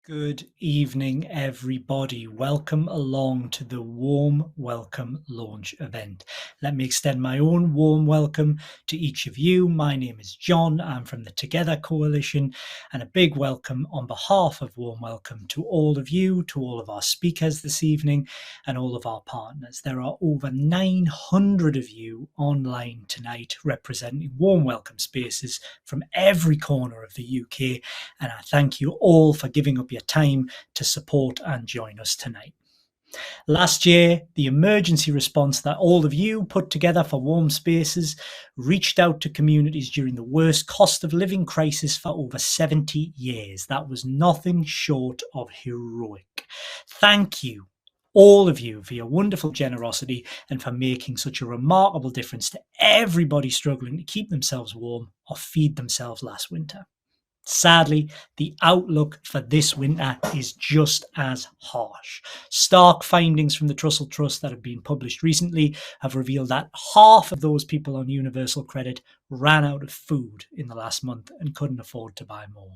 Good evening, everybody. Welcome along to the Warm Welcome launch event. Let me extend my own warm welcome to each of you. My name is John. I'm from the Together Coalition, and a big welcome on behalf of Warm Welcome to all of you, to all of our speakers this evening, and all of our partners. There are over 900 of you online tonight representing Warm Welcome spaces from every corner of the UK, and I thank you all for giving up your time to support and join us tonight. Last year, the emergency response that all of you put together for Warm Spaces reached out to communities during the worst cost of living crisis for over 70 years. That was nothing short of heroic. Thank you, all of you, for your wonderful generosity and for making such a remarkable difference to everybody struggling to keep themselves warm or feed themselves last winter. Sadly, the outlook for this winter is just as harsh. Stark findings from the Trussell Trust that have been published recently have revealed that half of those people on universal credit ran out of food in the last month and couldn't afford to buy more.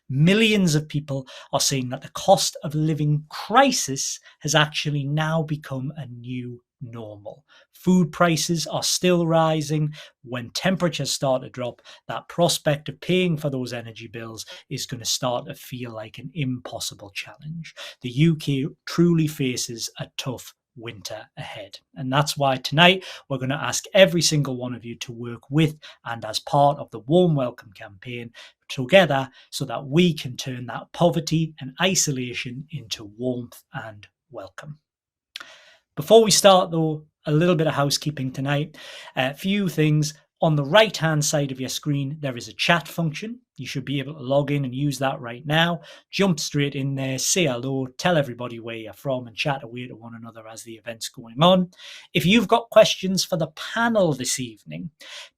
Millions of people are saying that the cost of living crisis has actually now become a new normal. Food prices are still rising. When temperatures start to drop, that prospect of paying for those energy bills is going to start to feel like an impossible challenge. The UK truly faces a tough winter ahead. And that's why tonight we're going to ask every single one of you to work with and as part of the Warm Welcome campaign together so that we can turn that poverty and isolation into warmth and welcome. Before we start, though, a little bit of housekeeping tonight. A few things. On the right-hand side of your screen, there is a chat function. You should be able to log in and use that right now. Jump straight in there, say hello, tell everybody where you're from, and chat away to one another as the event's going on. If you've got questions for the panel this evening,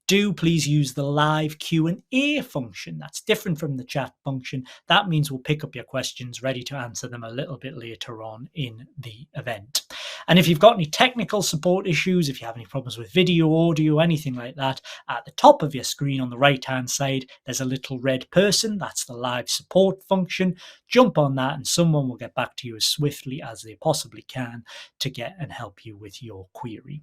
do please use the live Q&A function. That's different from the chat function. That means we'll pick up your questions, ready to answer them a little bit later on in the event. And if you've got any technical support issues, if you have any problems with video, audio, anything like that, at the top of your screen on the right-hand side, there's a little red person. That's the live support function. Jump on that and someone will get back to you as swiftly as they possibly can to get and help you with your query.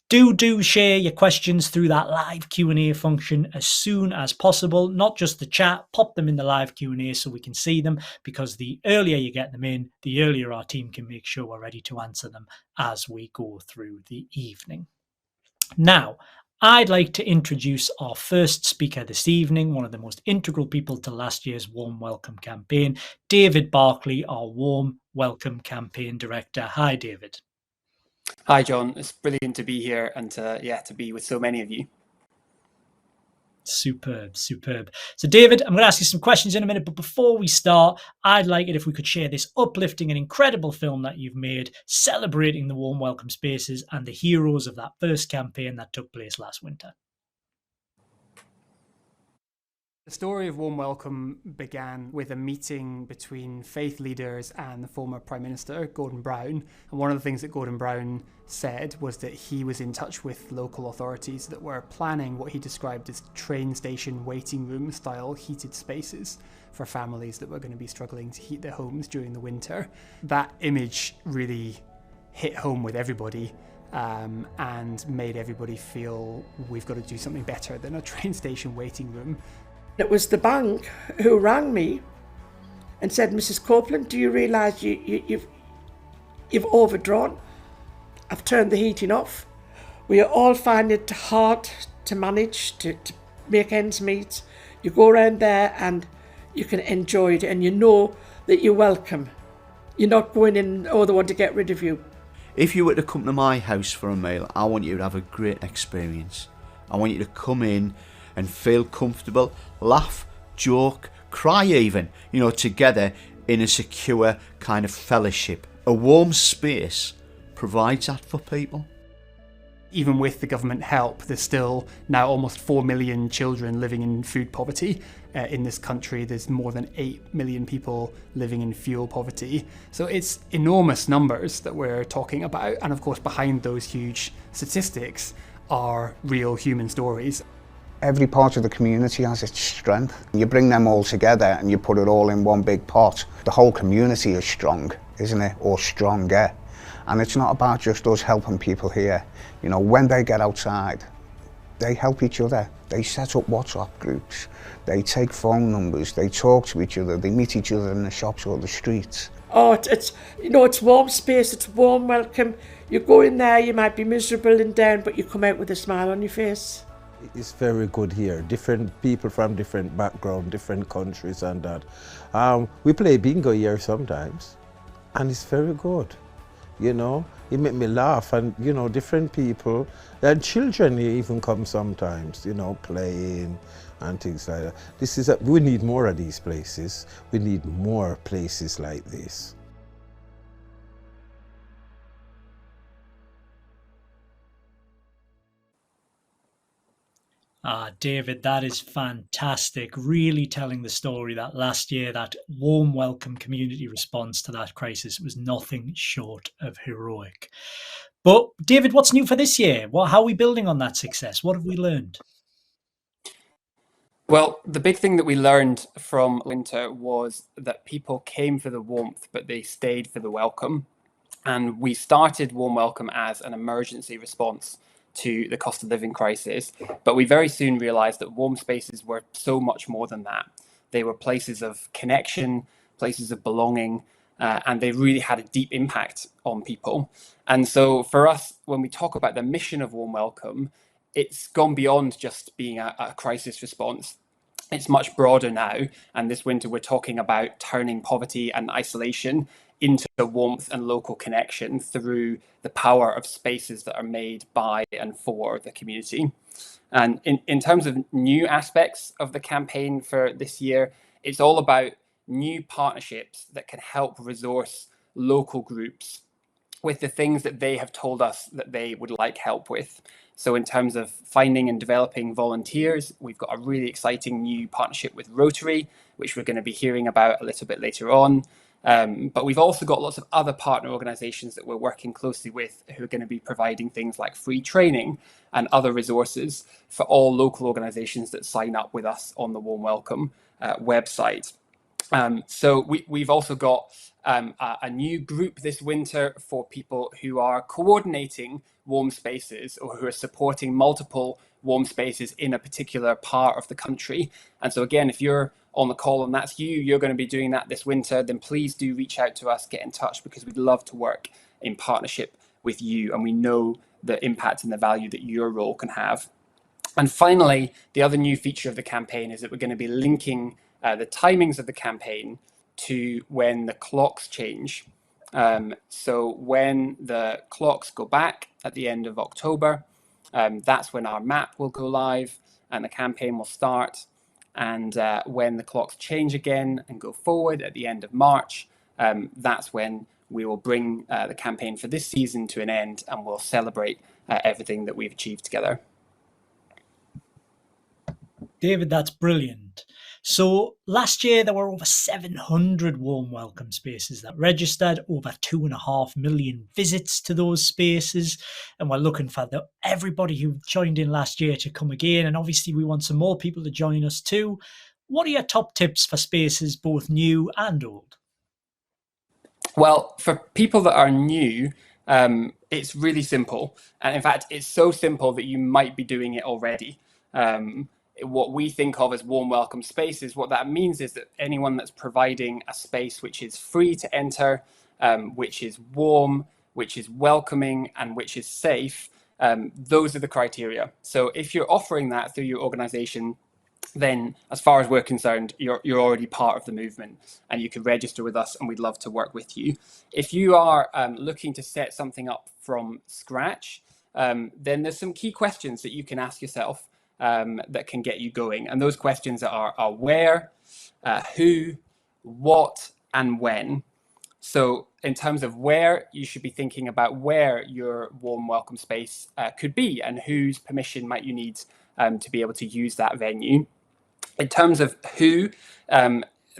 Do share your questions through that live Q&A function as soon as possible. Not just the chat, pop them in the live Q&A so we can see them, because the earlier you get them in, the earlier our team can make sure we're ready to answer them as we go through the evening. Now, I'd like to introduce our first speaker this evening, one of the most integral people to last year's Warm Welcome campaign, David Barclay, our Warm Welcome campaign director. Hi, David. Hi, John. It's brilliant to be here and to be with so many of you. Superb. So, David, I'm going to ask you some questions in a minute, but before we start, I'd like it if we could share this uplifting and incredible film that you've made, celebrating the Warm Welcome spaces and the heroes of that first campaign that took place last winter. The story of Warm Welcome began with a meeting between faith leaders and the former Prime Minister, Gordon Brown. And one of the things that Gordon Brown said was that he was in touch with local authorities that were planning what he described as train station waiting room style heated spaces for families that were going to be struggling to heat their homes during the winter. That image really hit home with everybody. And made everybody feel we've got to do something better than a train station waiting room. It was the bank who rang me and said, Mrs. Copeland, do you realise you've overdrawn? I've turned the heating off. We are all finding it hard to manage, to make ends meet. You go around there and you can enjoy it and you know that you're welcome. You're not going in, oh, they want to get rid of you. If you were to come to my house for a meal, I want you to have a great experience. I want you to come in and feel comfortable, laugh, joke, cry even, together in a secure kind of fellowship. A warm space provides that for people. Even with the government help, there's still now almost 4 million children living in food poverty in this country. There's more than 8 million people living in fuel poverty. So it's enormous numbers that we're talking about. And of course, behind those huge statistics are real human stories. Every part of the community has its strength. You bring them all together and you put it all in one big pot. The whole community is strong, isn't it? Or stronger. And it's not about just us helping people here. You know, when they get outside, they help each other. They set up WhatsApp groups. They take phone numbers. They talk to each other. They meet each other in the shops or the streets. Oh, it's you know, it's warm space, it's a warm welcome. You go in there, you might be miserable and down, but you come out with a smile on your face. It's very good here. Different people from different backgrounds, different countries and that. We play bingo here sometimes, and it's very good. You know, it make me laugh, and you know, different people and children even come sometimes. You know, playing and things like that. We need more of these places. We need more places like this. David, that is fantastic. Really telling the story that last year, that warm welcome community response to that crisis was nothing short of heroic. But David, what's new for this year? How are we building on that success? What have we learned? Well, the big thing that we learned from winter was that people came for the warmth, but they stayed for the welcome. And we started Warm Welcome as an emergency response to the cost of living crisis. But we very soon realized that warm spaces were so much more than that. They were places of connection, places of belonging, and they really had a deep impact on people. And so for us, when we talk about the mission of Warm Welcome, it's gone beyond just being a crisis response. It's much broader now. And this winter, we're talking about turning poverty and isolation into warmth and local connection through the power of spaces that are made by and for the community. And in terms of new aspects of the campaign for this year, it's all about new partnerships that can help resource local groups with the things that they have told us that they would like help with. So in terms of finding and developing volunteers, we've got a really exciting new partnership with Rotary, which we're going to be hearing about a little bit later on. But we've also got lots of other partner organizations that we're working closely with who are going to be providing things like free training and other resources for all local organizations that sign up with us on the Warm Welcome website. So we've also got a new group this winter for people who are coordinating warm spaces or who are supporting multiple warm spaces in a particular part of the country. And so again, if you're on the call and that's you're going to be doing that this winter, then please do reach out to us, get in touch, because we'd love to work in partnership with you. And we know the impact and the value that your role can have. And finally, the other new feature of the campaign is that we're going to be linking the timings of the campaign to when the clocks change. So when the clocks go back at the end of October, that's when our map will go live and the campaign will start. And when the clocks change again and go forward at the end of March, that's when we will bring the campaign for this season to an end, and we'll celebrate everything that we've achieved together. David, that's brilliant. So last year, there were over 700 warm welcome spaces that registered, over 2.5 million visits to those spaces. And we're looking for everybody who joined in last year to come again. And obviously, we want some more people to join us too. What are your top tips for spaces, both new and old? Well, for people that are new, it's really simple. And in fact, it's so simple that you might be doing it already. What we think of as warm welcome spaces, what that means is that anyone that's providing a space which is free to enter, which is warm, which is welcoming, and which is safe, those are the criteria. So if you're offering that through your organization, then as far as we're concerned, you're already part of the movement, and you can register with us and we'd love to work with you. If you are looking to set something up from scratch, then there's some key questions that you can ask yourself that can get you going. And those questions are where, who, what, and when. So in terms of where, you should be thinking about where your warm welcome space could be and whose permission might you need to be able to use that venue. In terms of who,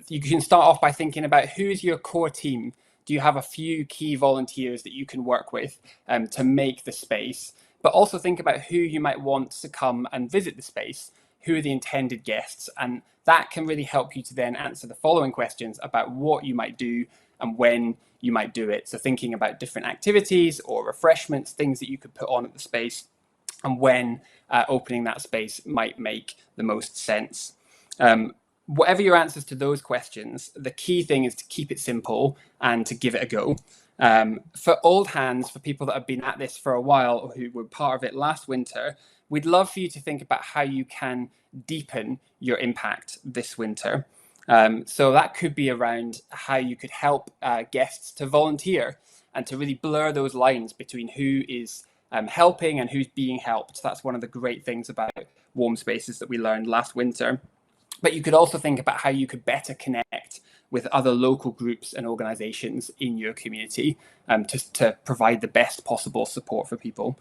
you can start off by thinking about who's your core team. Do you have a few key volunteers that you can work with to make the space? But also think about who you might want to come and visit the space. who are the intended guests, and that can really help you to then answer the following questions about what you might do and when you might do it. So thinking about different activities or refreshments, things that you could put on at the space, and when opening that space might make the most sense. Whatever your answers to those questions, the key thing is to keep it simple and to give it a go. For old hands, for people that have been at this for a while or who were part of it last winter, we'd love for you to think about how you can deepen your impact this winter. So that could be around how you could help guests to volunteer and to really blur those lines between who is helping and who's being helped. That's one of the great things about warm spaces that we learned last winter. But you could also think about how you could better connect with other local groups and organizations in your community to provide the best possible support for people.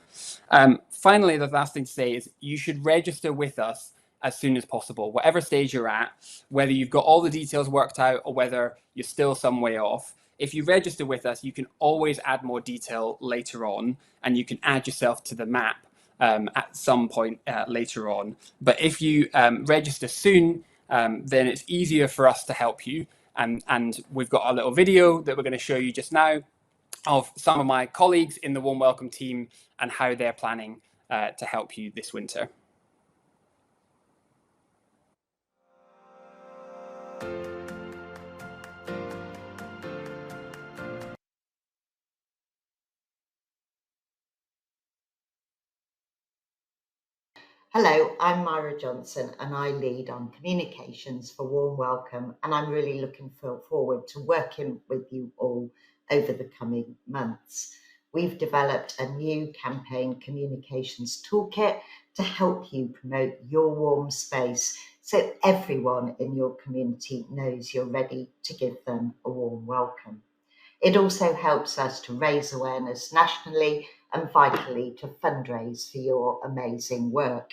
Finally, the last thing to say is you should register with us as soon as possible, whatever stage you're at, whether you've got all the details worked out or whether you're still some way off. If you register with us, you can always add more detail later on, and you can add yourself to the map at some point later on. But if you register soon, then it's easier for us to help you. And we've got a little video that we're going to show you just now of some of my colleagues in the Warm Welcome team and how they're planning to help you this winter. Hello, I'm Myra Johnson and I lead on communications for Warm Welcome, and I'm really looking forward to working with you all over the coming months. We've developed a new campaign communications toolkit to help you promote your warm space so everyone in your community knows you're ready to give them a warm welcome. It also helps us to raise awareness nationally and vitally to fundraise for your amazing work.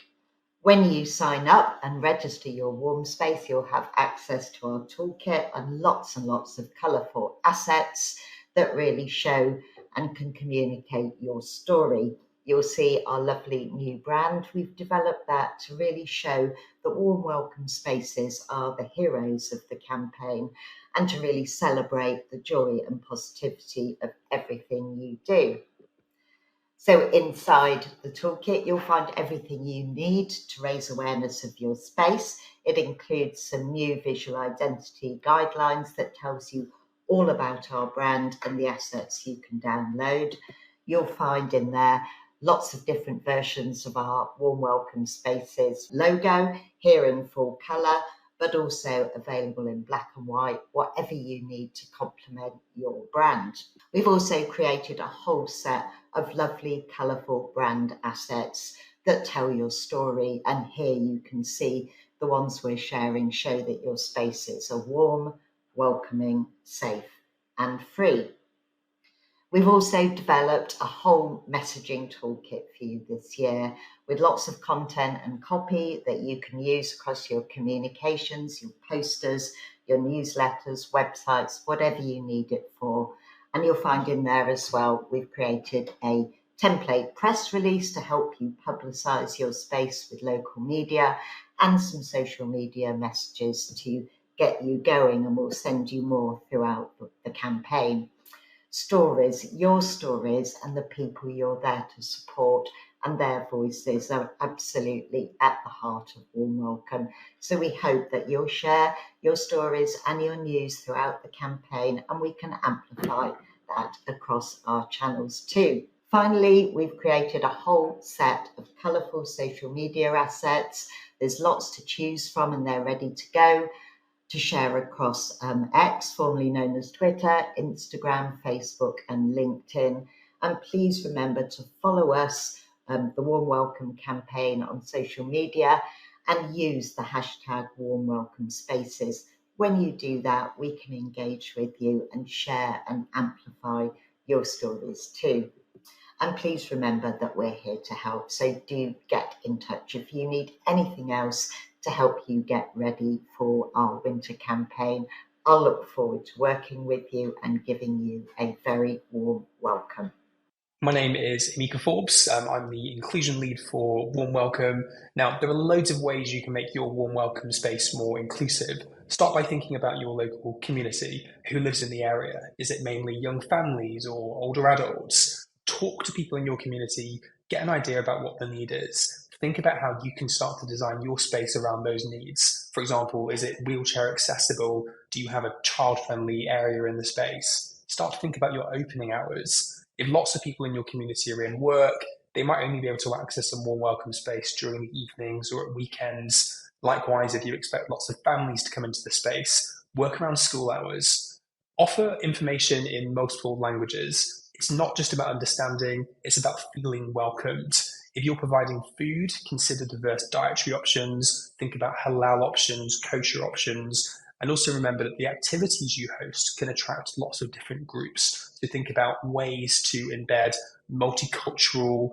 When you sign up and register your warm space, you'll have access to our toolkit and lots of colourful assets that really show and can communicate your story. You'll see our lovely new brand. We've developed that to really show that warm welcome spaces are the heroes of the campaign and to really celebrate the joy and positivity of everything you do. So inside the toolkit, you'll find everything you need to raise awareness of your space. It includes some new visual identity guidelines that tells you all about our brand and the assets you can download. You'll find in there lots of different versions of our Warm Welcome Spaces logo, here in full colour, but also available in black and white, whatever you need to complement your brand. We've also created a whole set of lovely, colourful brand assets that tell your story, and here you can see the ones we're sharing show that your spaces are warm, welcoming, safe and free. We've also developed a whole messaging toolkit for you this year with lots of content and copy that you can use across your communications, your posters, your newsletters, websites, whatever you need it for. And you'll find in there as well, we've created a template press release to help you publicise your space with local media and some social media messages to get you going, and we'll send you more throughout the campaign. Stories, your stories, and the people you're there to support and their voices are absolutely at the heart of Warm Welcome. So we hope that you'll share your stories and your news throughout the campaign, and we can amplify that across our channels too. Finally, we've created a whole set of colourful social media assets. There's lots to choose from and they're ready to go to share across X, formerly known as Twitter, Instagram, Facebook and LinkedIn. And please remember to follow us, the Warm Welcome campaign on social media, and use the hashtag Warm Welcome Spaces. When you do that, we can engage with you and share and amplify your stories too. And please remember that we're here to help. So do get in touch if you need anything else to help you get ready for our winter campaign. I'll look forward to working with you and giving you a very warm welcome. My name is Emeka Forbes. I'm the inclusion lead for Warm Welcome. Now, there are loads of ways you can make your Warm Welcome space more inclusive. Start by thinking about your local community. Who lives in the area? Is it mainly young families or older adults? Talk to people in your community, get an idea about what the need is. Think about how you can start to design your space around those needs. For example, is it wheelchair accessible? Do you have a child-friendly area in the space? Start to think about your opening hours. If lots of people in your community are in work, they might only be able to access a more welcome space during the evenings or at weekends. Likewise, if you expect lots of families to come into the space, work around school hours. Offer information in multiple languages. It's not just about understanding, it's about feeling welcomed. If you're providing food, consider diverse dietary options, think about halal options, kosher options, and also remember that the activities you host can attract lots of different groups. So think about ways to embed multicultural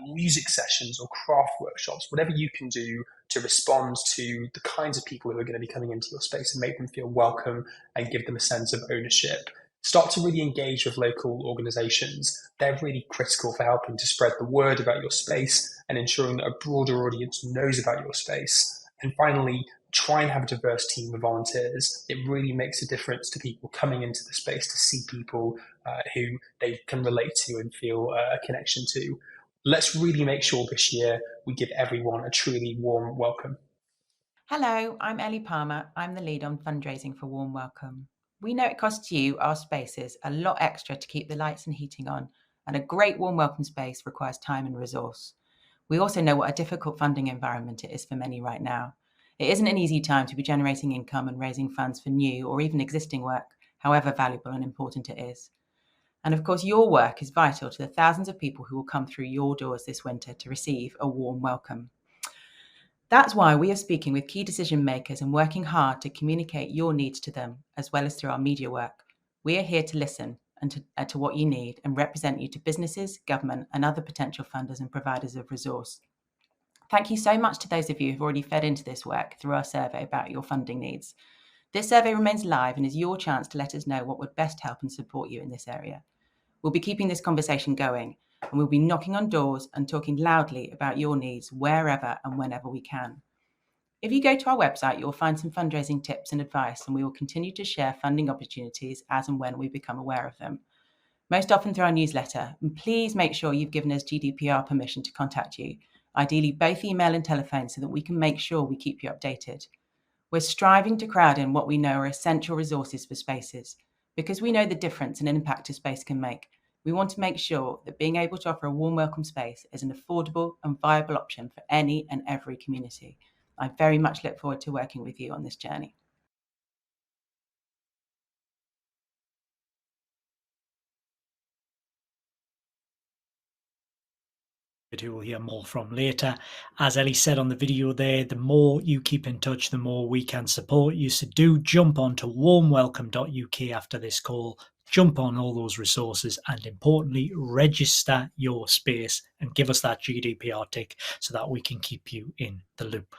music sessions or craft workshops, whatever you can do to respond to the kinds of people who are going to be coming into your space and make them feel welcome and give them a sense of ownership. Start to really engage with local organisations. They're really critical for helping to spread the word about your space and ensuring that a broader audience knows about your space. And finally, try and have a diverse team of volunteers. It really makes a difference to people coming into the space to see people who they can relate to and feel a connection to. Let's really make sure this year we give everyone a truly warm welcome. Hello, I'm Ellie Palmer. I'm the lead on fundraising for Warm Welcome. We know it costs you, our spaces, a lot extra to keep the lights and heating on, and a great Warm Welcome space requires time and resource. We also know what a difficult funding environment it is for many right now. It isn't an easy time to be generating income and raising funds for new or even existing work, however valuable and important it is. And of course, your work is vital to the thousands of people who will come through your doors this winter to receive a warm welcome. That's why we are speaking with key decision makers and working hard to communicate your needs to them, as well as through our media work. We are here to listen and to what you need and represent you to businesses, government, and other potential funders and providers of resource. Thank you so much to those of you who've already fed into this work through our survey about your funding needs. This survey remains live and is your chance to let us know what would best help and support you in this area. We'll be keeping this conversation going, and we'll be knocking on doors and talking loudly about your needs wherever and whenever we can. If you go to our website, you'll find some fundraising tips and advice, and we will continue to share funding opportunities as and when we become aware of them, most often through our newsletter. And please make sure you've given us GDPR permission to contact you, ideally both email and telephone, so that we can make sure we keep you updated. We're striving to crowd in what we know are essential resources for spaces, because we know the difference an impact a space can make. We want to make sure that being able to offer a warm welcome space is an affordable and viable option for any and every community. I very much look forward to working with you on this journey. Who we'll hear more from later. As Ellie said on the video there, the more you keep in touch, the more we can support you. So do jump on to warmwelcome.uk after this call. Jump on all those resources and importantly, register your space and give us that GDPR tick so that we can keep you in the loop.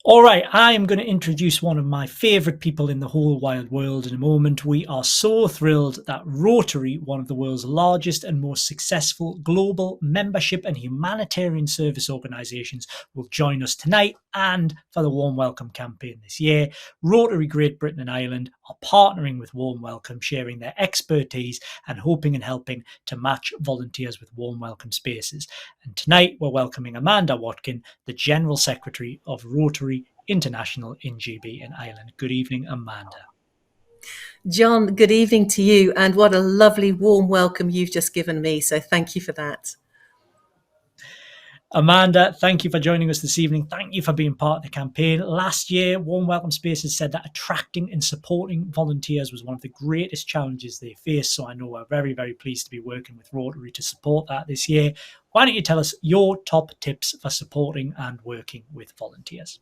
All right, I am going to introduce one of my favourite people in the whole wide world in a moment. We are so thrilled that Rotary, one of the world's largest and most successful global membership and humanitarian service organisations, will join us tonight and for the Warm Welcome campaign this year. Rotary Great Britain and Ireland are partnering with Warm Welcome, sharing their expertise and hoping and helping to match volunteers with Warm Welcome spaces. And tonight we're welcoming Amanda Watkin, the General Secretary of Rotary International in GB in Ireland. Good evening, Amanda. John, good evening to you, and what a lovely warm welcome you've just given me, so thank you for that. Amanda, thank you for joining us this evening. Thank you for being part of the campaign. Last year, Warm Welcome Spaces said that attracting and supporting volunteers was one of the greatest challenges they faced, so I know we're very, very pleased to be working with Rotary to support that this year. Why don't you tell us your top tips for supporting and working with volunteers?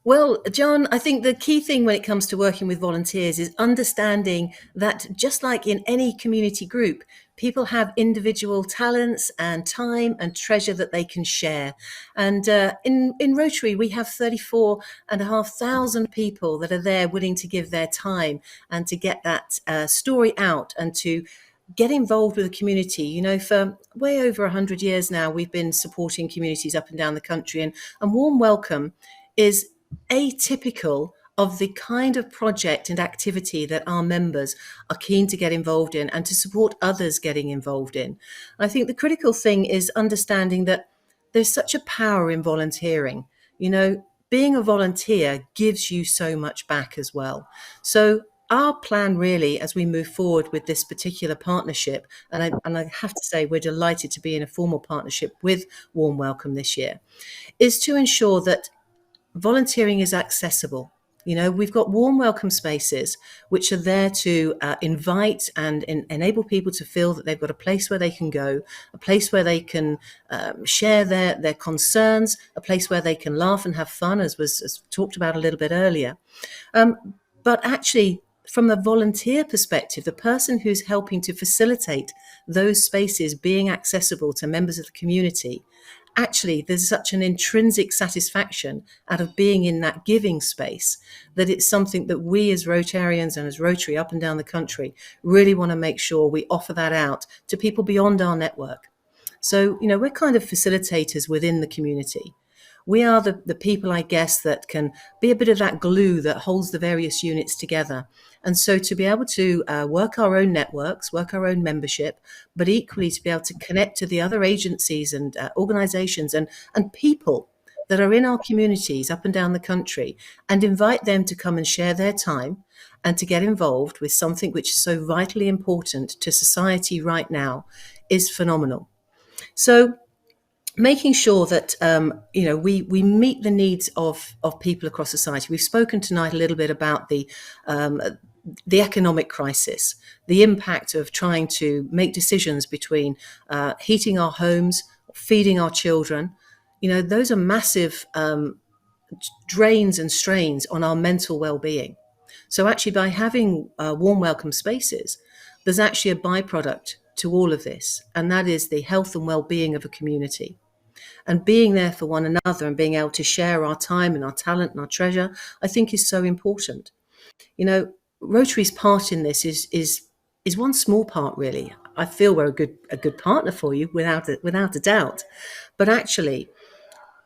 Well, John, I think the key thing when it comes to working with volunteers is understanding that just like in any community group, people have individual talents and time and treasure that they can share. And in Rotary, we have 34,500 people that are there willing to give their time and to get that story out and to get involved with the community. You know, for way over 100 years now, we've been supporting communities up and down the country, and Warm Welcome is atypical of the kind of project and activity that our members are keen to get involved in and to support others getting involved in. I think the critical thing is understanding that there's such a power in volunteering. You know, being a volunteer gives you so much back as well. So our plan really, as we move forward with this particular partnership, and I have to say we're delighted to be in a formal partnership with Warm Welcome this year, is to ensure that volunteering is accessible. You know, we've got warm welcome spaces which are there to invite and enable people to feel that they've got a place where they can go, a place where they can share their concerns, a place where they can laugh and have fun, as was talked about a little bit earlier. But actually, from the volunteer perspective, the person who's helping to facilitate those spaces being accessible to members of the community, actually, there's such an intrinsic satisfaction out of being in that giving space that it's something that we as Rotarians and as Rotary up and down the country really want to make sure we offer that out to people beyond our network. So, you know, we're kind of facilitators within the community. We are the people, I guess, that can be a bit of that glue that holds the various units together. And so to be able to work our own networks, work our own membership, but equally to be able to connect to the other agencies and organizations and people that are in our communities up and down the country and invite them to come and share their time and to get involved with something which is so vitally important to society right now is phenomenal. So making sure that you know, we meet the needs of people across society. We've spoken tonight a little bit about the economic crisis, the impact of trying to make decisions between heating our homes, feeding our children. You know, those are massive drains and strains on our mental well-being. So actually, by having warm welcome spaces, there's actually a byproduct to all of this, and that is the health and well-being of a community. And being there for one another and being able to share our time and our talent and our treasure, I think is so important. You know, Rotary's part in this is one small part, really. I feel we're a good partner for you, without a doubt. But actually,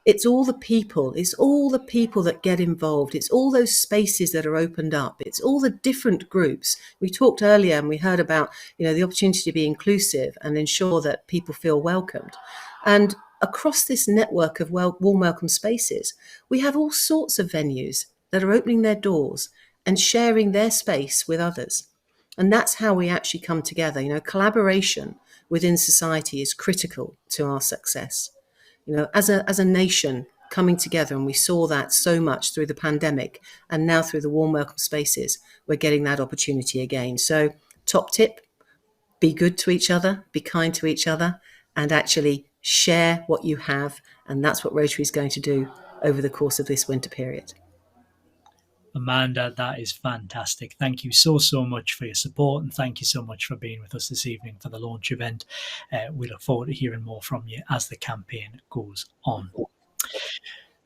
it's all the people. It's all the people that get involved. It's all those spaces that are opened up. It's all the different groups. We talked earlier and we heard about, you know, the opportunity to be inclusive and ensure that people feel welcomed. And across this network of warm welcome spaces, we have all sorts of venues that are opening their doors and sharing their space with others. And that's how we actually come together. You know, collaboration within society is critical to our success. You know, as a nation coming together, and we saw that so much through the pandemic, and now through the warm welcome spaces, we're getting that opportunity again. So top tip, be good to each other, be kind to each other, and actually share what you have. And that's what Rotary is going to do over the course of this winter period. Amanda, that is fantastic. Thank you so much for your support, and thank you so much for being with us this evening for the launch event. We look forward to hearing more from you as the campaign goes on.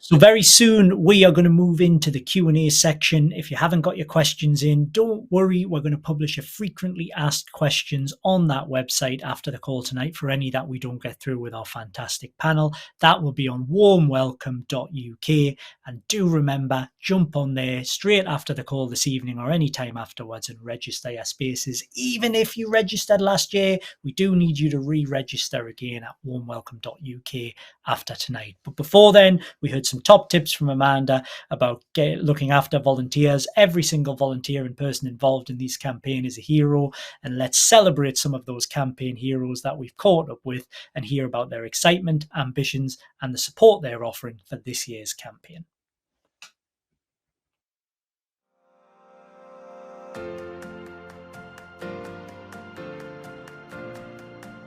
So very soon we are going to move into the Q&A section. If you haven't got your questions in, don't worry. We're going to publish a frequently asked questions on that website after the call tonight for any that we don't get through with our fantastic panel. That will be on warmwelcome.uk. And do remember, jump on there straight after the call this evening or any time afterwards and register your spaces. Even if you registered last year, we do need you to re-register again at warmwelcome.uk after tonight. But before then, we heard some top tips from Amanda about looking after volunteers. Every single volunteer and person involved in this campaign is a hero, and let's celebrate some of those campaign heroes that we've caught up with and hear about their excitement, ambitions, and the support they're offering for this year's campaign.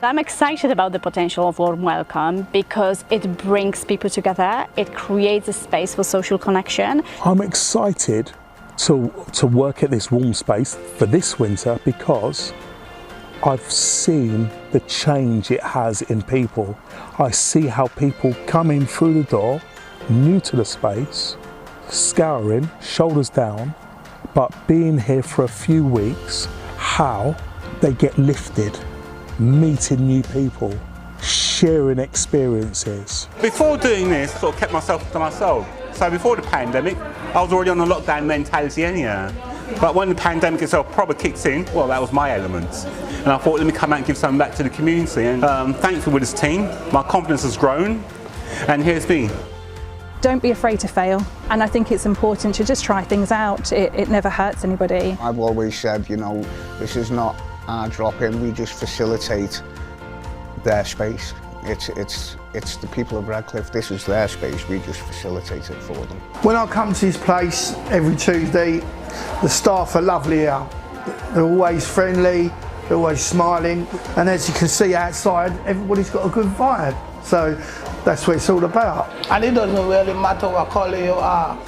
I'm excited about the potential of Warm Welcome because it brings people together, it creates a space for social connection. I'm excited to work at this warm space for this winter because I've seen the change it has in people. I see how people come in through the door, new to the space, scouring, shoulders down, but being here for a few weeks, how they get lifted, meeting new people, sharing experiences. Before doing this, I sort of kept myself to myself. So before the pandemic, I was already on a lockdown mentality anyhow. But when the pandemic itself proper kicks in, well, that was my element. And I thought, let me come out and give something back to the community. And thankfully with this team, my confidence has grown, and here's me. Don't be afraid to fail, and I think it's important to just try things out. It never hurts anybody. I've always said, you know, this is not our drop-in, we just facilitate their space. It's the people of Redcliffe, this is their space, we just facilitate it for them. When I come to this place every Tuesday, the staff are lovely here. They're always friendly, they're always smiling, and as you can see outside, everybody's got a good vibe. So that's what it's all about. And it doesn't really matter what colour you are,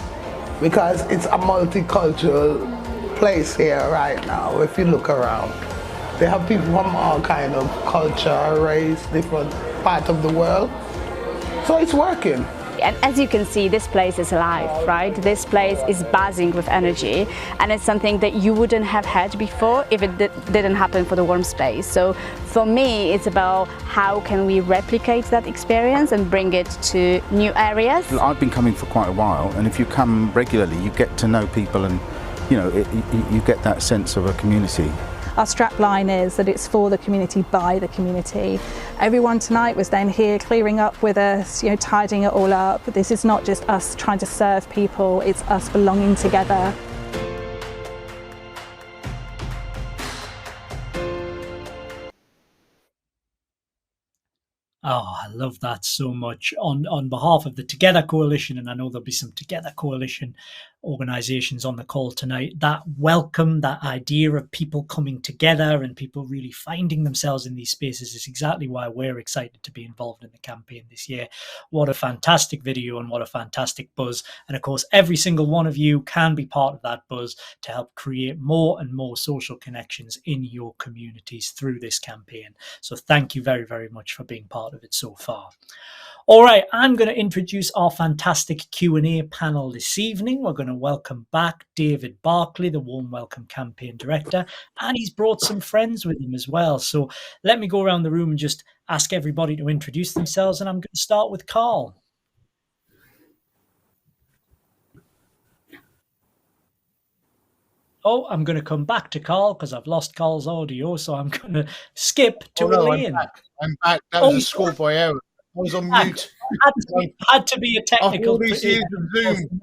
because it's a multicultural place here right now, if you look around. They have people from all kind of culture, race, different part of the world. So it's working. And as you can see, this place is alive, right? This place is buzzing with energy, and it's something that you wouldn't have had before if it didn't happen for the warm space. So for me, it's about how can we replicate that experience and bring it to new areas. I've been coming for quite a while, and if you come regularly, you get to know people, and you know, you get that sense of a community. Our strapline is that it's for the community, by the community. Everyone tonight was then here clearing up with us, you know, tidying it all up. This is not just us trying to serve people, it's us belonging together. Oh, I love that so much. On behalf of the Together Coalition, and I know there'll be some Together Coalition organisations on the call tonight, that welcome, that idea of people coming together and people really finding themselves in these spaces is exactly why we're excited to be involved in the campaign this year. What a fantastic video and what a fantastic buzz. And of course, every single one of you can be part of that buzz to help create more and more social connections in your communities through this campaign. So thank you very, very much for being part of it so far. All right, I'm going to introduce our fantastic Q&A panel this evening. We're going to welcome back David Barclay, the Warm Welcome Campaign Director, and he's brought some friends with him as well. So let me go around the room and just ask everybody to introduce themselves, and I'm going to start with Carl. Oh, I'm going to come back to Carl because I've lost Carl's audio, so I'm going to skip to Elaine. I'm back. That was a schoolboy error. I was on mute. Had to be a technical. After all these years of Zoom.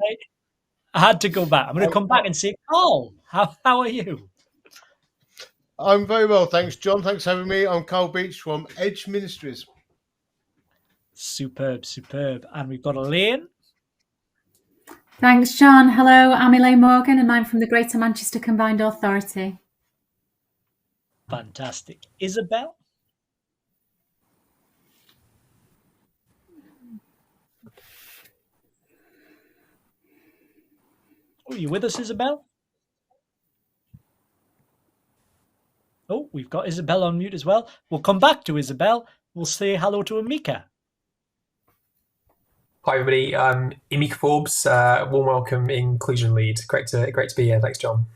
I had to go back. I'm going to come back and say, Carl, how are you? I'm very well, thanks, John. Thanks for having me. I'm Carl Beach from Edge Ministries. Superb, superb. And we've got Elaine. Thanks, John. Hello, I'm Elaine Morgan, and I'm from the Greater Manchester Combined Authority. Fantastic. Isabel. Oh, are you with us, Isabel? Oh, we've got Isabel on mute as well. We'll come back to Isabel. We'll say hello to Amika. Hi, everybody. I'm Amika Forbes, warm welcome inclusion lead. Great to be here. Thanks, John.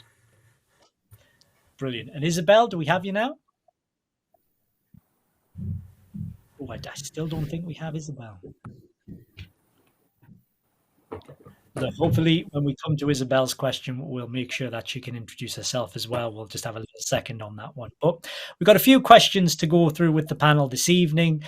Brilliant. And Isabel, do we have you now? Oh, I still don't think we have Isabel. Look, hopefully, when we come to Isabel's question, we'll make sure that she can introduce herself as well. We'll just have a little second on that one. But we've got a few questions to go through with the panel this evening.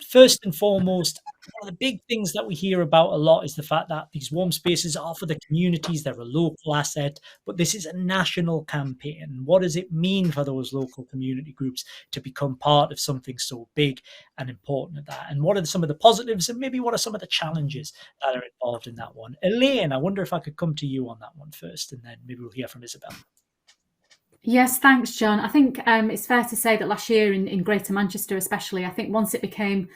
First and foremost, one of the big things that we hear about a lot is the fact that these warm spaces are for the communities. They're a local asset, but this is a national campaign. What does it mean for those local community groups to become part of something so big and important at that? And what are some of the positives, and maybe what are some of the challenges that are involved in that one? Elaine, I wonder if I could come to you on that one first, and then maybe we'll hear from Isabel. Yes, thanks, John. I think it's fair to say that last year in Greater Manchester especially, I think once it became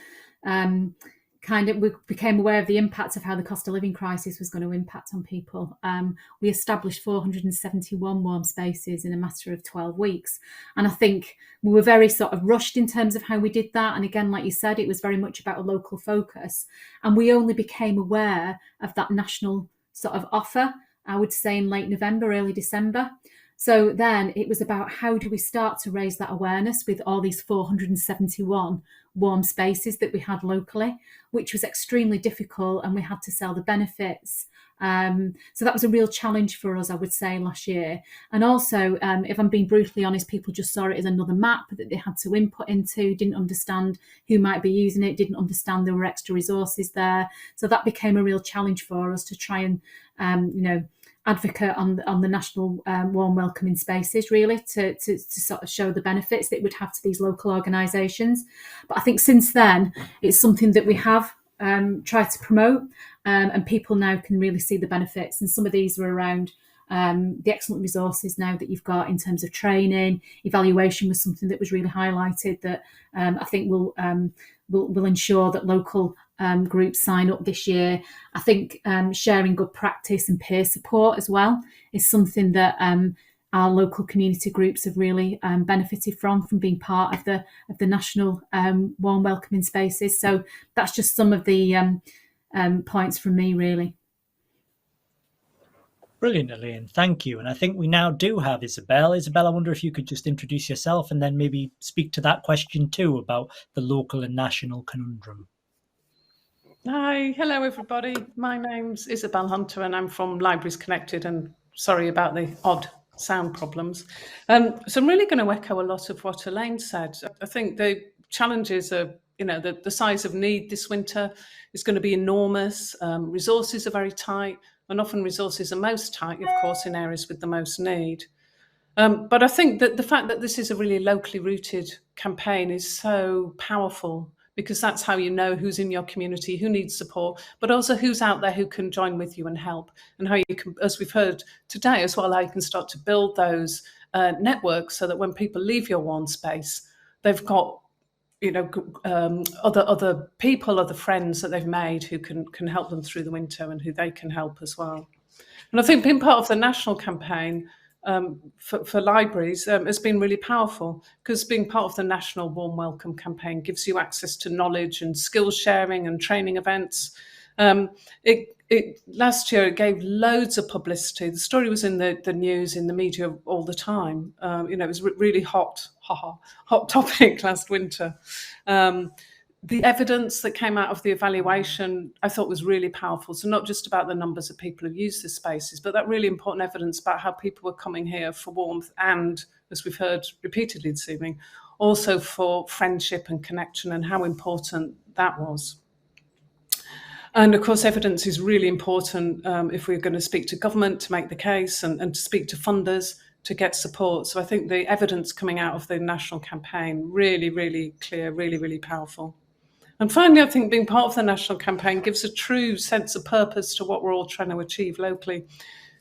we became aware of the impact of how the cost of living crisis was going to impact on people. We established 471 warm spaces in a matter of 12 weeks. And I think we were very sort of rushed in terms of how we did that. And again, like you said, it was very much about a local focus. And we only became aware of that national sort of offer, I would say, in late November, early December. So then it was about how do we start to raise that awareness with all these 471 warm spaces that we had locally, which was extremely difficult, and we had to sell the benefits. So that was a real challenge for us, I would say, last year. And also, if I'm being brutally honest, people just saw it as another map that they had to input into, didn't understand who might be using it, didn't understand there were extra resources there. So that became a real challenge for us to try and, advocate on the national warm welcoming spaces, really, to sort of show the benefits that it would have to these local organisations. But I think since then, it's something that we have tried to promote, and people now can really see the benefits. And some of these are around the excellent resources now that you've got in terms of training. Evaluation was something that was really highlighted that I think will ensure that local groups sign up this year. I think sharing good practice and peer support as well is something that our local community groups have really benefited from being part of the national warm welcoming spaces. So that's just some of the points from me, really. Brilliant, Elaine. Thank you. And I think we now do have Isabel. Isabel, I wonder if you could just introduce yourself and then maybe speak to that question too about the local and national conundrum. Hi, hello everybody. My name's Isabel Hunter and I'm from Libraries Connected, and sorry about the odd sound problems. So I'm really going to echo a lot of what Elaine said. I think the challenges are, the size of need this winter is going to be enormous. Resources are very tight, and often resources are most tight, of course, in areas with the most need. But I think that the fact that this is a really locally rooted campaign is so powerful, because that's how you know who's in your community, who needs support, but also who's out there who can join with you and help, and how you can, as we've heard today as well, how you can start to build those networks so that when people leave your warm space, they've got other people, other friends that they've made who can help them through the winter and who they can help as well. And I think being part of the national campaign for libraries has been really powerful, because being part of the national warm welcome campaign gives you access to knowledge and skills sharing and training events. Last year it gave loads of publicity. The story was in the news, in the media all the time. It was really hot topic last winter. The evidence that came out of the evaluation I thought was really powerful. So not just about the numbers of people who use the spaces, but that really important evidence about how people were coming here for warmth and, as we've heard repeatedly this evening, also for friendship and connection, and how important that was. And of course, evidence is really important if we're going to speak to government to make the case, and to speak to funders to get support. So I think the evidence coming out of the national campaign, really, really clear, really, really powerful. And finally, I think being part of the national campaign gives a true sense of purpose to what we're all trying to achieve locally.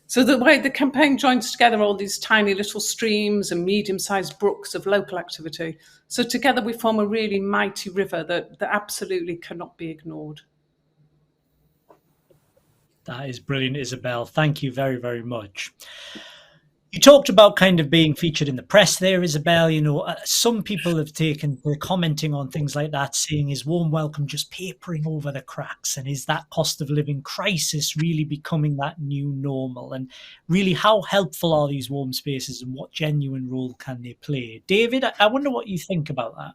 So the way the campaign joins together all these tiny little streams and medium-sized brooks of local activity. So together we form a really mighty river that absolutely cannot be ignored. That is brilliant, Isabel. Thank you very, very much. You talked about kind of being featured in the press there, Isabel. Some people have taken to commenting on things like that, saying, is warm welcome just papering over the cracks? And is that cost of living crisis really becoming that new normal? And really, how helpful are these warm spaces, and what genuine role can they play? David, I wonder what you think about that.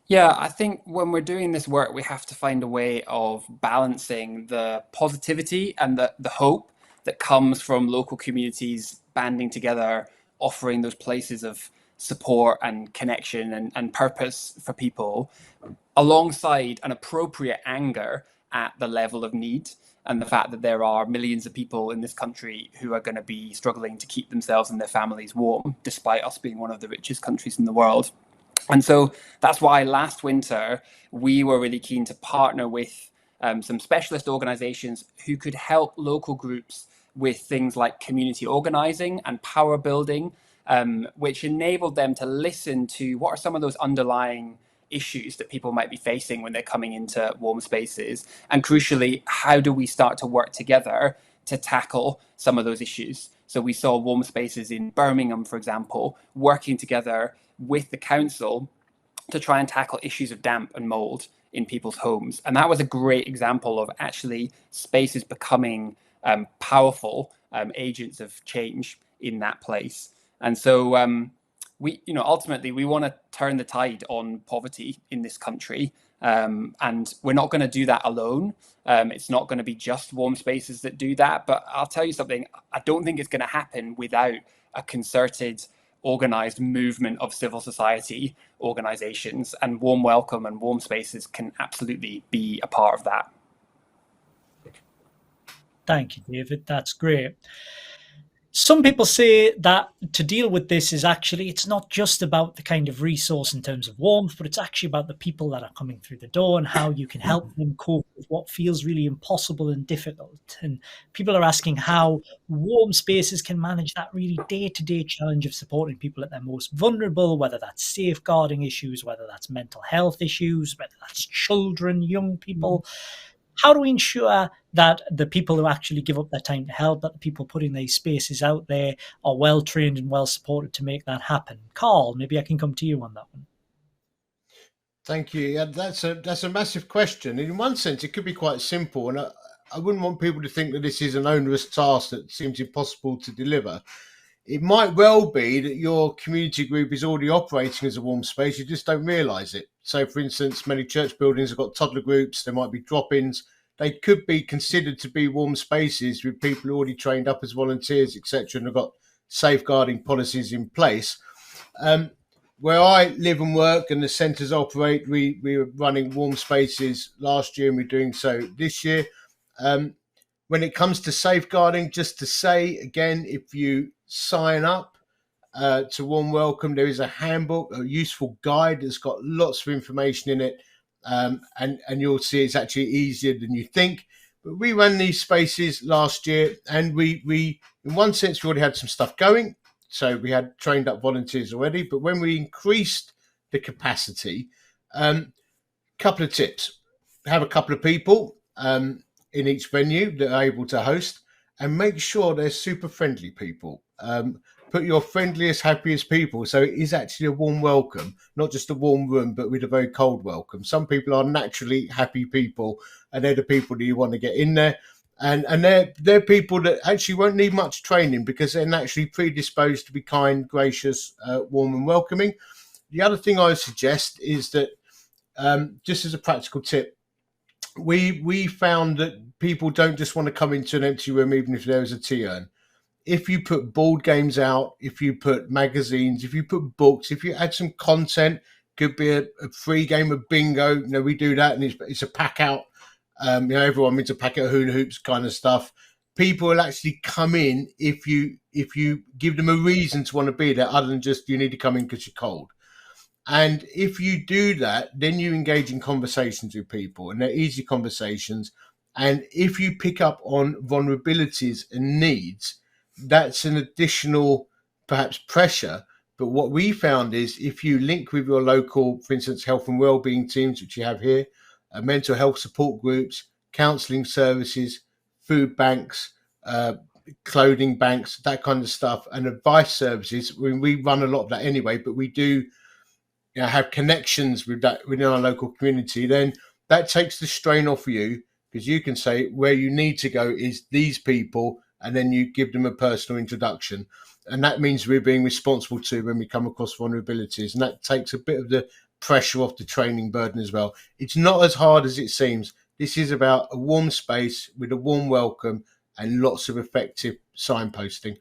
Yeah, I think when we're doing this work, we have to find a way of balancing the positivity and the hope that comes from local communities banding together, offering those places of support and connection and purpose for people, alongside an appropriate anger at the level of need and the fact that there are millions of people in this country who are going to be struggling to keep themselves and their families warm, despite us being one of the richest countries in the world. And so that's why last winter we were really keen to partner with some specialist organizations who could help local groups with things like community organizing and power building, which enabled them to listen to what are some of those underlying issues that people might be facing when they're coming into warm spaces. And crucially, how do we start to work together to tackle some of those issues? So we saw warm spaces in Birmingham, for example, working together with the council to try and tackle issues of damp and mold in people's homes. And that was a great example of actually spaces becoming powerful agents of change in that place. And so we, ultimately we want to turn the tide on poverty in this country. And we're not going to do that alone. It's not going to be just warm spaces that do that. But I'll tell you something, I don't think it's going to happen without a concerted, organized movement of civil society organizations, and Warm Welcome and Warm Spaces can absolutely be a part of that. Thank you, David. That's great. Some people say that to deal with this is actually, it's not just about the kind of resource in terms of warmth, but it's actually about the people that are coming through the door and how you can help them cope with what feels really impossible and difficult. And people are asking how warm spaces can manage that really day-to-day challenge of supporting people at their most vulnerable, whether that's safeguarding issues, whether that's mental health issues, whether that's children, young people. How do we ensure that the people who actually give up their time to help, that the people putting these spaces out there are well trained and well supported to make that happen? Carl, maybe I can come to you on that one. Thank you. Yeah, that's a massive question. In one sense, it could be quite simple, and I wouldn't want people to think that this is an onerous task that seems impossible to deliver. It might well be that your community group is already operating as a warm space, you just don't realise it. So, for instance, many church buildings have got toddler groups, there might be drop-ins. They could be considered to be warm spaces with people already trained up as volunteers, etc., and have got safeguarding policies in place. Where I live and work and the centres operate, we were running warm spaces last year and we're doing so this year. When it comes to safeguarding, just to say again, if you sign up to Warm Welcome, there is a handbook, a useful guide that's got lots of information in it, and you'll see it's actually easier than you think. But we ran these spaces last year, and we in one sense we already had some stuff going, so we had trained up volunteers already. But when we increased the capacity, couple of tips: have a couple of people in each venue that are able to host, and make sure they're super friendly people. Put your friendliest, happiest people. So it is actually a warm welcome, not just a warm room, but with a very cold welcome. Some people are naturally happy people, and they're the people that you want to get in there. And they're people that actually won't need much training because they're naturally predisposed to be kind, gracious, warm and welcoming. The other thing I would suggest is that, just as a practical tip, we found that people don't just want to come into an empty room, even if there is a tea urn. If you put board games out, if you put magazines, if you put books, if you add some content, could be a free game of bingo. We do that, and it's a pack out. Everyone means a packet of hula hoops kind of stuff. People will actually come in if you give them a reason to want to be there, other than just you need to come in because you're cold. And if you do that, then you engage in conversations with people, and they're easy conversations. And if you pick up on vulnerabilities and needs, that's an additional, perhaps, pressure. But what we found is if you link with your local, for instance, health and wellbeing teams, which you have here, mental health support groups, counselling services, food banks, clothing banks, that kind of stuff, and advice services. We run a lot of that anyway, but we do have connections with that within our local community, then that takes the strain off you, because you can say where you need to go is these people, and then you give them a personal introduction. And that means we're being responsible too when we come across vulnerabilities, and that takes a bit of the pressure off the training burden as well. It's not as hard as it seems. This is about a warm space with a warm welcome and lots of effective signposting.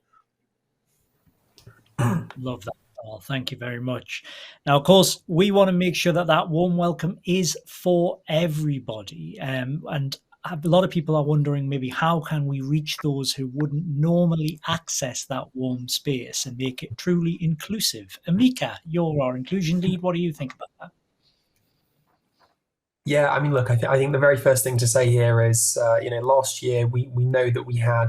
Love that. Thank you very much. Now, of course, we want to make sure that that warm welcome is for everybody. And a lot of people are wondering maybe how can we reach those who wouldn't normally access that warm space and make it truly inclusive. Amika, you're our inclusion lead. What do you think about that? Yeah, I mean, look, I think the very first thing to say here is, last year we know that we had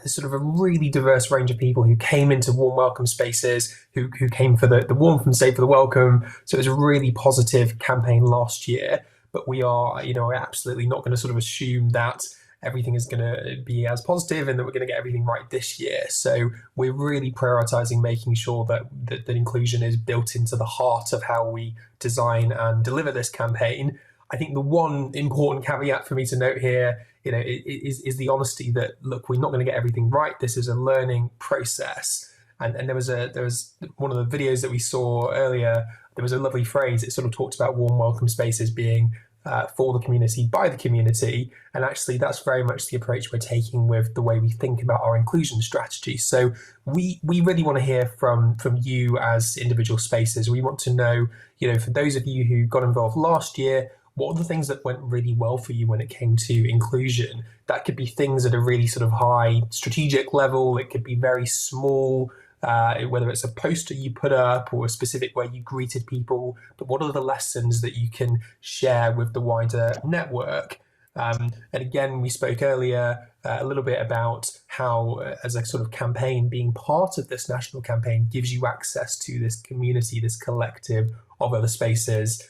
sort of a really diverse range of people who came into warm welcome spaces, who came for the warmth and stayed for the welcome. So it was a really positive campaign last year. But we are, absolutely not going to sort of assume that everything is going to be as positive and that we're going to get everything right this year. So we're really prioritizing making sure that inclusion is built into the heart of how we design and deliver this campaign. I think the one important caveat for me to note here, is the honesty that, look, we're not going to get everything right. This is a learning process. And there was one of the videos that we saw earlier. There was a lovely phrase. It sort of talked about warm welcome spaces being for the community, by the community. And actually, that's very much the approach we're taking with the way we think about our inclusion strategy. So we really want to hear from you as individual spaces. We want to know, for those of you who got involved last year, what are the things that went really well for you when it came to inclusion? That could be things at a really sort of high strategic level. It could be very small, whether it's a poster you put up or a specific way you greeted people. But what are the lessons that you can share with the wider network? And again, we spoke earlier a little bit about how, as a sort of campaign, being part of this national campaign gives you access to this community, this collective of other spaces.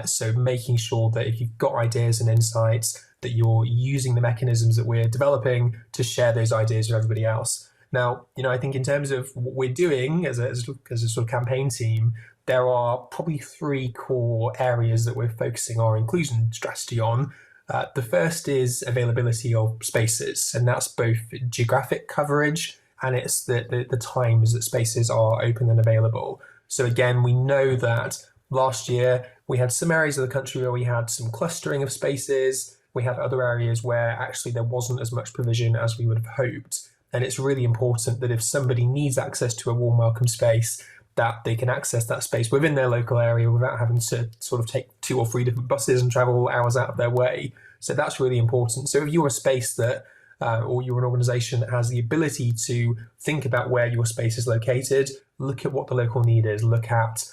So making sure that if you've got ideas and insights, that you're using the mechanisms that we're developing to share those ideas with everybody else. Now, I think in terms of what we're doing as a sort of campaign team, there are probably 3 core areas that we're focusing our inclusion strategy on. The first is availability of spaces, and that's both geographic coverage and it's the times that spaces are open and available. So again, we know that last year we had some areas of the country where we had some clustering of spaces. We had other areas where actually there wasn't as much provision as we would have hoped. And it's really important that if somebody needs access to a warm welcome space, that they can access that space within their local area without having to sort of take 2 or 3 different buses and travel hours out of their way. So that's really important. So if you're a space that, or you're an organisation that has the ability to think about where your space is located, look at what the local need is, look at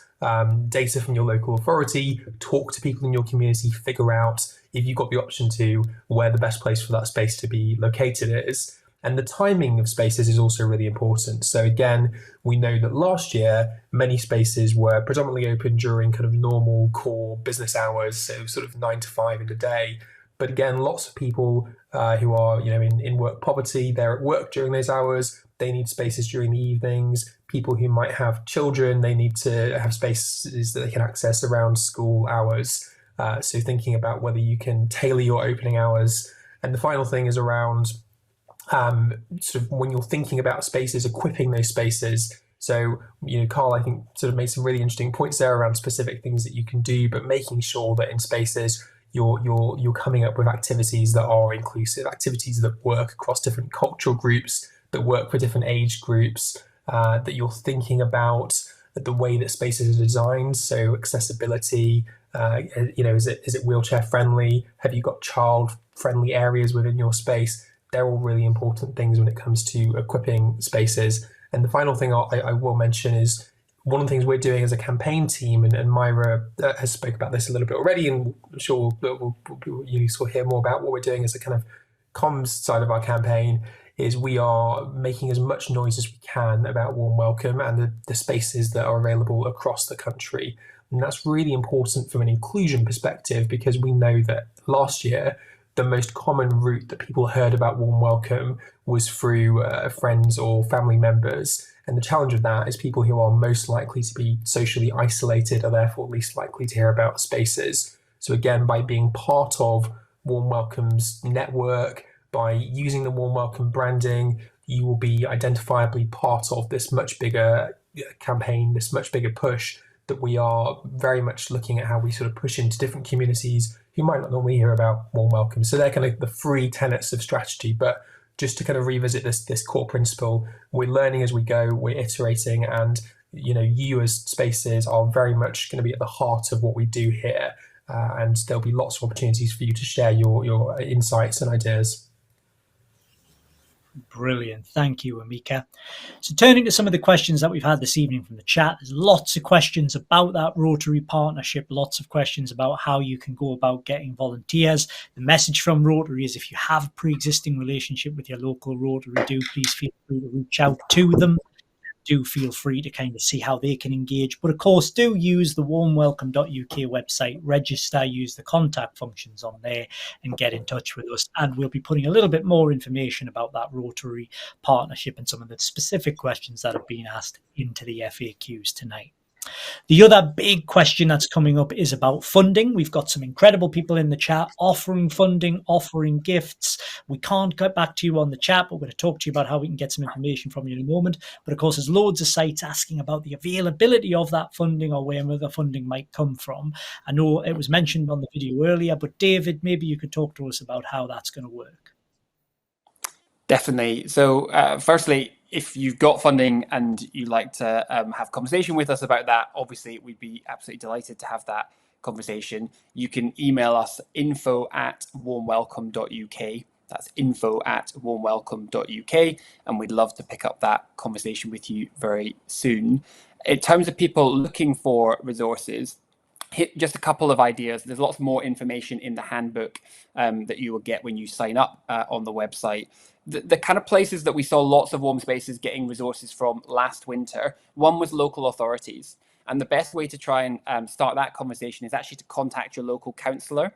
data from your local authority, talk to people in your community, figure out, if you've got the option to, where the best place for that space to be located is. And the timing of spaces is also really important. So again, we know that last year, many spaces were predominantly open during kind of normal core business hours, so sort of 9 to 5 in the day. But again, lots of people who are, in work poverty, they're at work during those hours. They need spaces during the evenings. People who might have children, they need to have spaces that they can access around school hours. So thinking about whether you can tailor your opening hours. And the final thing is around sort of when you're thinking about spaces, equipping those spaces. So, Carl, I think sort of made some really interesting points there around specific things that you can do, but making sure that in spaces you're coming up with activities that are inclusive, activities that work across different cultural groups, that work for different age groups, that you're thinking about the way that spaces are designed. So accessibility, is it wheelchair friendly? Have you got child friendly areas within your space? They're all really important things when it comes to equipping spaces. And the final thing I will mention is one of the things we're doing as a campaign team, and Myra has spoke about this a little bit already, and I'm sure we'll hear more about what we're doing as a kind of comms side of our campaign, is we are making as much noise as we can about warm welcome and the spaces that are available across the country. And that's really important from an inclusion perspective, because we know that last year, the most common route that people heard about warm welcome was through friends or family members. And the challenge of that is people who are most likely to be socially isolated are therefore least likely to hear about spaces. So again, by being part of Warm Welcome's network, by using the Warm Welcome branding, you will be identifiably part of this much bigger campaign, this much bigger push that we are very much looking at how we sort of push into different communities who might not normally hear about Warm Welcome. So they're kind of the 3 tenets of strategy. But just to kind of revisit this core principle, we're learning as we go, we're iterating, and you as spaces are very much going to be at the heart of what we do here. And there'll be lots of opportunities for you to share your insights and ideas. Brilliant. Thank you, Amika. So turning to some of the questions that we've had this evening from the chat, there's lots of questions about that Rotary partnership, lots of questions about how you can go about getting volunteers. The message from Rotary is if you have a pre-existing relationship with your local Rotary, please feel free to reach out to them. Do feel free to kind of see how they can engage. But of course, do use the warmwelcome.uk website, register, use the contact functions on there and get in touch with us. And we'll be putting a little bit more information about that Rotary partnership and some of the specific questions that have been asked into the FAQs tonight. The other big question that's coming up is about funding. We've got some incredible people in the chat offering funding, offering gifts. We can't get back to you on the chat, but we're going to talk to you about how we can get some information from you in a moment. But of course, there's loads of sites asking about the availability of that funding or where the funding might come from. I know it was mentioned on the video earlier, but David, maybe you could talk to us about how that's going to work. Definitely. So firstly, if you've got funding and you'd like to have a conversation with us about that, obviously we'd be absolutely delighted to have that conversation. You can email us info@warmwelcome.uk. That's info@warmwelcome.uk, and we'd love to pick up that conversation with you very soon. In terms of people looking for resources, just a couple of ideas. There's lots more information in the handbook that you will get when you sign up on the website. The kind of places that we saw lots of warm spaces getting resources from last winter, one was local authorities. And the best way to try and start that conversation is actually to contact your local councillor.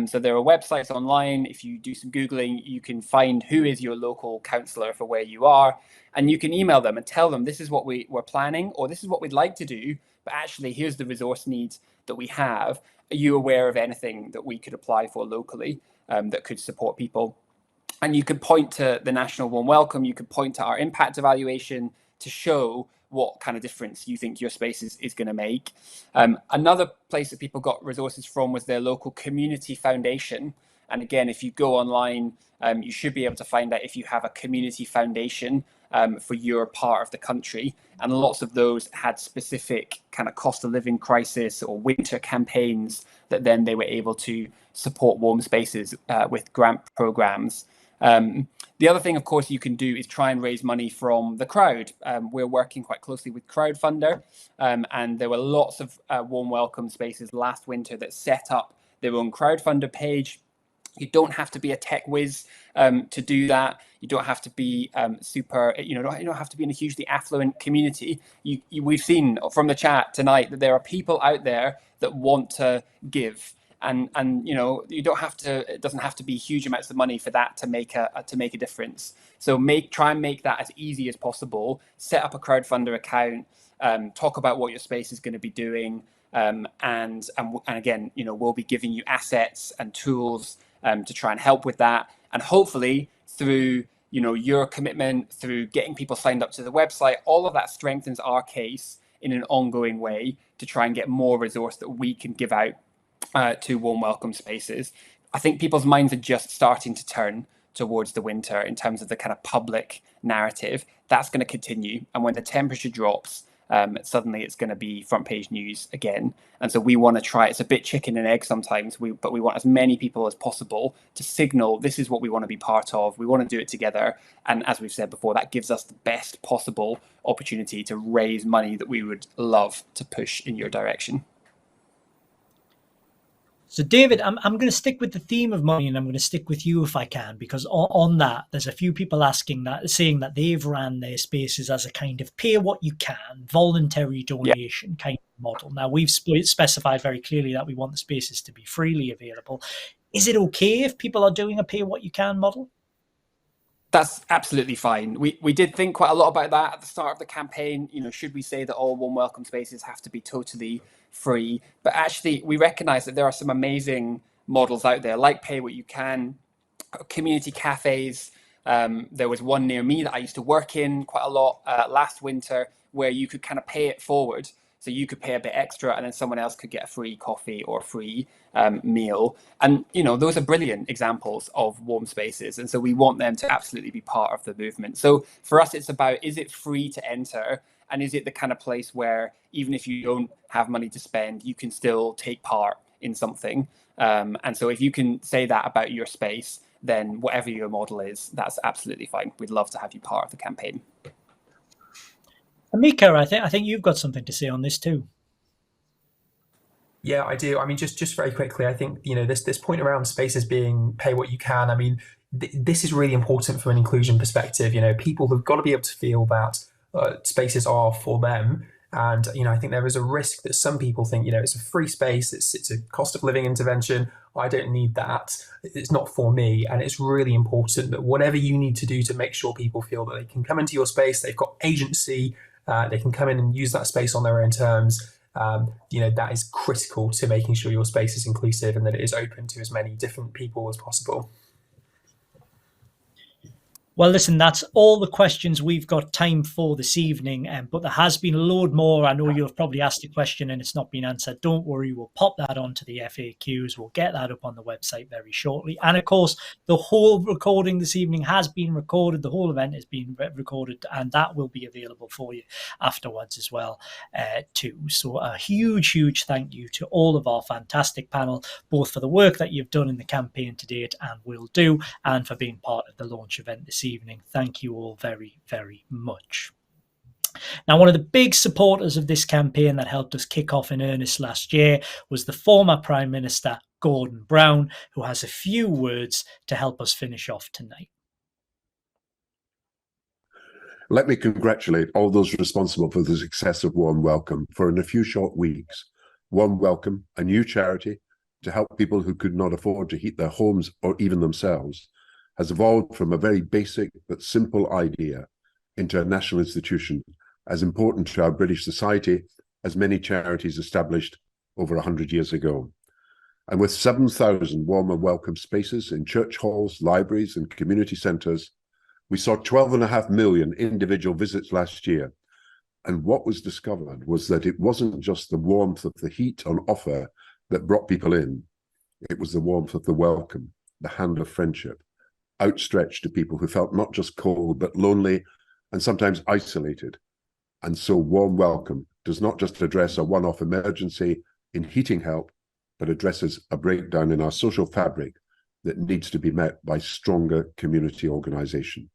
So there are websites online. If you do some Googling, you can find who is your local councillor for where you are. And you can email them and tell them this is what we're planning, or this is what we'd like to do, but actually here's the resource needs that we have. Are you aware of anything that we could apply for locally that could support people? And you could point to the National Warm Welcome, you could point to our impact evaluation to show what kind of difference you think your space is going to make. Another place that people got resources from was their local community foundation. And again, if you go online, you should be able to find out if you have a community foundation for your part of the country. And lots of those had specific kind of cost of living crisis or winter campaigns that then they were able to support warm spaces with grant programs. The other thing, of course, you can do is try and raise money from the crowd. We're working quite closely with Crowdfunder, and there were lots of warm welcome spaces last winter that set up their own Crowdfunder page. You don't have to be a tech whiz to do that. You don't have to be super, you don't have to be in a hugely affluent community. We've seen from the chat tonight that there are people out there that want to give. And you don't have to. It doesn't have to be huge amounts of money for that to make a difference. So try and make that as easy as possible. Set up a Crowdfunder account. Talk about what your space is going to be doing, and again, we'll be giving you assets and tools to try and help with that. And hopefully through your commitment, through getting people signed up to the website, all of that strengthens our case in an ongoing way to try and get more resource that we can give out to warm welcome spaces. I think people's minds are just starting to turn towards the winter in terms of the kind of public narrative. That's going to continue. And when the temperature drops, suddenly it's going to be front page news again. And so we want to try, it's a bit chicken and egg sometimes, but we want as many people as possible to signal this is what we want to be part of. We want to do it together. And as we've said before, that gives us the best possible opportunity to raise money that we would love to push in your direction. So, David, I'm going to stick with the theme of money, and I'm going to stick with you if I can, because on that, there's a few people saying that they've ran their spaces as a kind of pay what you can, voluntary donation kind of model. Now, we've specified very clearly that we want the spaces to be freely available. Is it okay if people are doing a pay what you can model? That's absolutely fine. We did think quite a lot about that at the start of the campaign. Should we say that all warm welcome spaces have to be totally free? But actually, we recognize that there are some amazing models out there, like Pay What You Can, community cafes. There was one near me that I used to work in quite a lot last winter, where you could kind of pay it forward. So you could pay a bit extra and then someone else could get a free coffee or a free meal. And, those are brilliant examples of warm spaces. And so we want them to absolutely be part of the movement. So for us, it's about, is it free to enter? And is it the kind of place where even if you don't have money to spend, you can still take part in something? And so if you can say that about your space, then whatever your model is, that's absolutely fine. We'd love to have you part of the campaign. Mika, I think you've got something to say on this too. Yeah, I do. I mean, just very quickly, I think, this point around spaces being pay what you can. I mean, this is really important from an inclusion perspective. People have got to be able to feel that spaces are for them. And, I think there is a risk that some people think, it's a free space, it's a cost of living intervention. I don't need that. It's not for me. And it's really important that whatever you need to do to make sure people feel that they can come into your space, they've got agency, they can come in and use that space on their own terms. That is critical to making sure your space is inclusive and that it is open to as many different people as possible. Well, listen, that's all the questions we've got time for this evening, but there has been a load more. I know you've probably asked a question and it's not been answered. Don't worry, we'll pop that onto the FAQs. We'll get that up on the website very shortly. And of course, the whole recording this evening has been recorded. The whole event has been recorded, and that will be available for you afterwards as well, too. So a huge, huge thank you to all of our fantastic panel, both for the work that you've done in the campaign to date and will do, and for being part of the launch event this evening. Thank you all very, very much. Now, one of the big supporters of this campaign that helped us kick off in earnest last year was the former Prime Minister, Gordon Brown, who has a few words to help us finish off tonight. Let me congratulate all those responsible for the success of Warm Welcome, for in a few short weeks, Warm Welcome, a new charity to help people who could not afford to heat their homes or even themselves, has evolved from a very basic but simple idea into a national institution as important to our British society as many charities established over 100 years ago. And with 7,000 warm and welcome spaces in church halls, libraries and community centres, we saw 12.5 million individual visits last year. And what was discovered was that it wasn't just the warmth of the heat on offer that brought people in, it was the warmth of the welcome, the hand of friendship, outstretched to people who felt not just cold, but lonely and sometimes isolated. And so Warm Welcome does not just address a one-off emergency in heating help, but addresses a breakdown in our social fabric that needs to be met by stronger community organisation.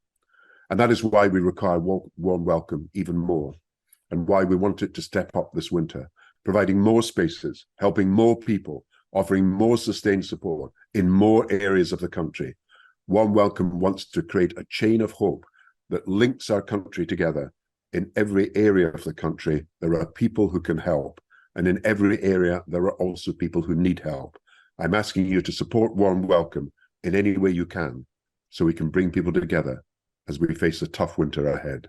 And that is why we require Warm Welcome even more, and why we want it to step up this winter, providing more spaces, helping more people, offering more sustained support in more areas of the country. Warm Welcome wants to create a chain of hope that links our country together. In every area of the country, there are people who can help. And in every area, there are also people who need help. I'm asking you to support Warm Welcome in any way you can, so we can bring people together as we face a tough winter ahead.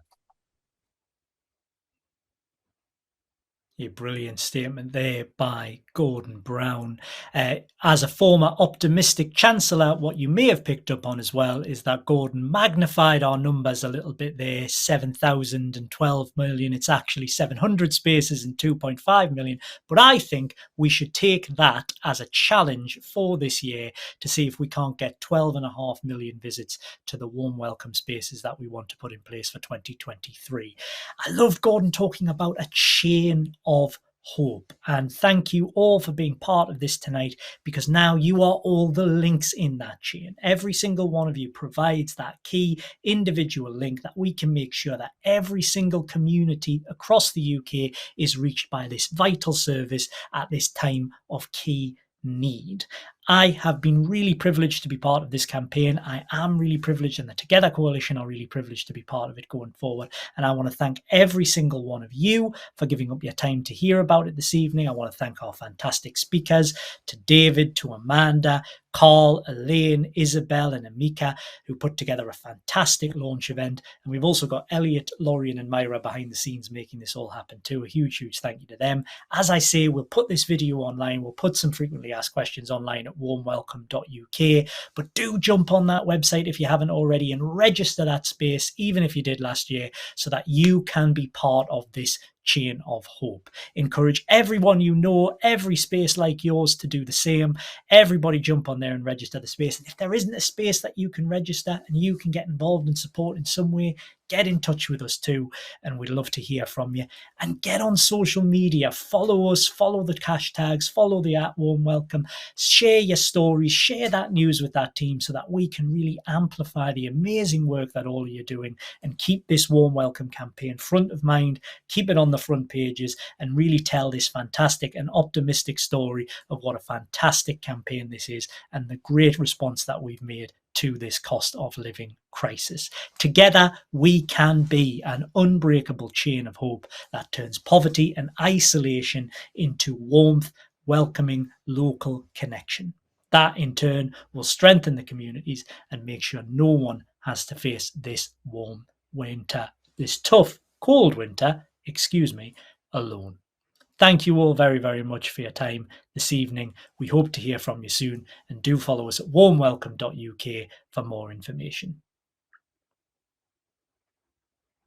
A brilliant statement there by Gordon Brown. As a former optimistic chancellor, what you may have picked up on as well is that Gordon magnified our numbers a little bit there, 7,012 million. It's actually 700 spaces and 2.5 million. But I think we should take that as a challenge for this year to see if we can't get 12.5 million visits to the warm welcome spaces that we want to put in place for 2023. I love Gordon talking about a chain of hope, and thank you all for being part of this tonight, because now you are all the links in that chain. Every single one of you provides that key individual link that we can make sure that every single community across the UK is reached by this vital service at this time of key need. I have been really privileged to be part of this campaign. I am really privileged, and the Together Coalition are really privileged to be part of it going forward. And I want to thank every single one of you for giving up your time to hear about it this evening. I want to thank our fantastic speakers, to David, to Amanda, Carl, Elaine, Isabel and Amika, who put together a fantastic launch event. And we've also got Elliot, Lorian and Myra behind the scenes making this all happen too. A huge, huge thank you to them. As I say, we'll put this video online. We'll put some frequently asked questions online at warmwelcome.uk. But do jump on that website if you haven't already and register that space, even if you did last year, so that you can be part of this chain of hope. Encourage everyone you know, every space like yours, to do the same. Everybody jump on there and register the space. And if there isn't a space that you can register and you can get involved and support in some way, get in touch with us too, and we'd love to hear from you. And get on social media, follow us, follow the hashtags, follow the @warmwelcome, share your stories, share that news with that team so that we can really amplify the amazing work that all of you are doing and keep this Warm Welcome campaign front of mind, keep it on the front pages, and really tell this fantastic and optimistic story of what a fantastic campaign this is and the great response that we've made to this cost of living crisis. Together, we can be an unbreakable chain of hope that turns poverty and isolation into warmth, welcoming local connection. That in turn will strengthen the communities and make sure no one has to face this warm winter, this tough, cold winter alone. Thank you all very, very much for your time this evening. We hope to hear from you soon, and do follow us at warmwelcome.uk for more information.